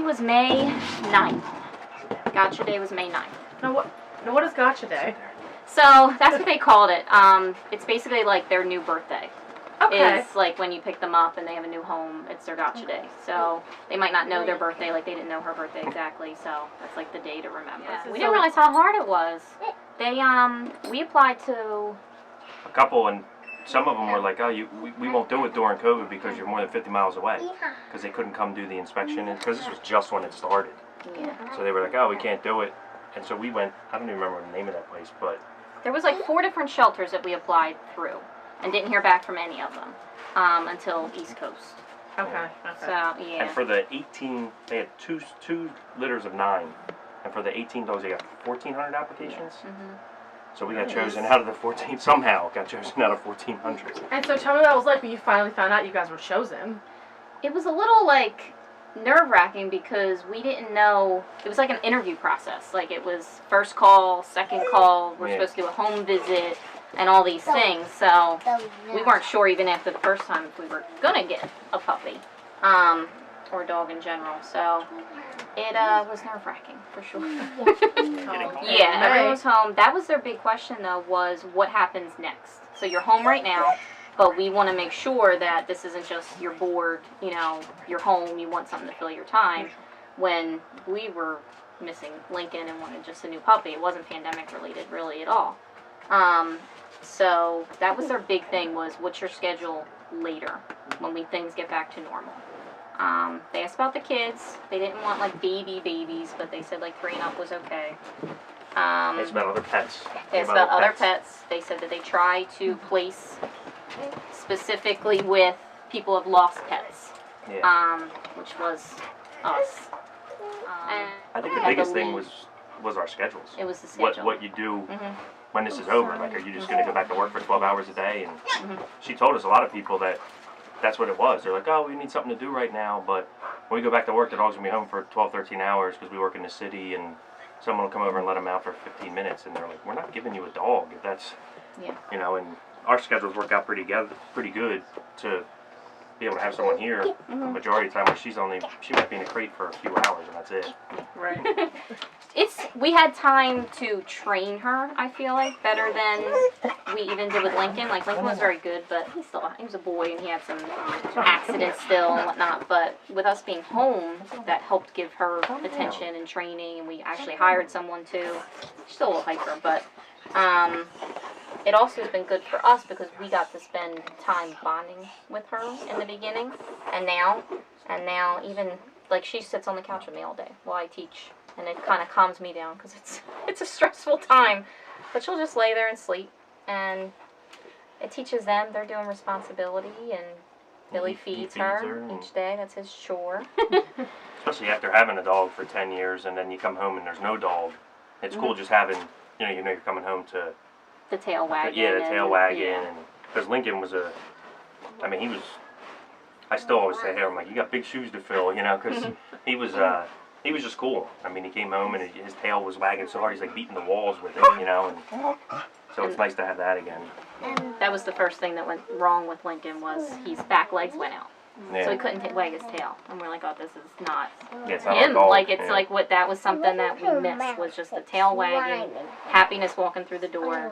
was May 9th. Gotcha Day was May 9th. Now what is Gotcha Day? So that's what they called it. It's basically like their new birthday. Okay. It's like when you pick them up and they have a new home, it's their Gotcha Day. So they might not know their birthday, like they didn't know her birthday exactly, so that's like the day to remember. Yeah, we didn't realize how hard it was. We applied to a couple, and some of them were like, oh, we won't do it during COVID because you're more than 50 miles away. Because they couldn't come do the inspection, because this was just when it started. Yeah. So they were like, oh, we can't do it. And so we went, I don't even remember the name of that place, but... There was like 4 different shelters that we applied through and didn't hear back from any of them until East Coast. Okay. So, yeah. And for the 18, they had two litters of 9. And for the 18 dogs, they got 1,400 applications. Mm-hmm. So we got chosen out of the 14, somehow got chosen out of 1,400. And so tell me what it was like when you finally found out you guys were chosen. It was a little like nerve-wracking because we didn't know. It was like an interview process. Like it was first call, second call. We're supposed to do a home visit and all these things. So we weren't sure even after the first time if we were gonna get a puppy or a dog in general. So it was nerve-wracking for sure. Yeah, everyone was home. That was their big question though, was what happens next. So you're home right now. But we want to make sure that this isn't just you're bored, you're home, you want something to fill your time. When we were missing Lincoln and wanted just a new puppy, it wasn't pandemic related really at all. So that was their big thing, was what's your schedule later when things get back to normal. They asked about the kids. They didn't want like babies, but they said like 3 and up was okay. They asked about other pets. They asked about other pets. They said that they try to place specifically with people who have lost pets, which was us. I think the biggest thing was our schedules. It was the schedule. What you do when this is over. Like, are you just going to go back to work for 12 hours a day? And she told us, a lot of people, that's what it was. They're like, oh, we need something to do right now, but when we go back to work, the dog's going to be home for 12, 13 hours because we work in the city, and someone will come over and let them out for 15 minutes, and they're like, we're not giving you a dog if that's, and our schedules work out pretty good to be able to have someone here the majority of the time where she might be in a crate for a few hours and that's it. Right. We had time to train her, I feel like, better than we even did with Lincoln. Like, Lincoln was very good, but he was a boy and he had some accidents still and whatnot. But with us being home, that helped give her attention and training, and we actually hired someone too. She's still a little hyper, but it also has been good for us because we got to spend time bonding with her in the beginning, and now even like she sits on the couch with me all day while I teach, and it kind of calms me down because it's a stressful time. But she'll just lay there and sleep, and it teaches them they're doing responsibility, and Billy feeds her each day. That's his chore. Especially after having a dog for 10 years, and then you come home and there's no dog. It's cool just having, you're coming home to the tail wagging. Yeah, the tail wagging. And because Lincoln was I still always say, hey, I'm like, you got big shoes to fill, because he was just cool. I mean, he came home and his tail was wagging so hard, he's like beating the walls with it, and so it's nice to have that again. That was the first thing that went wrong with Lincoln, was his back legs went out. Yeah. So he couldn't wag his tail. And we're like, oh, this is not him. Like, it's like that was something that we missed, was just the tail wagging, happiness walking through the door.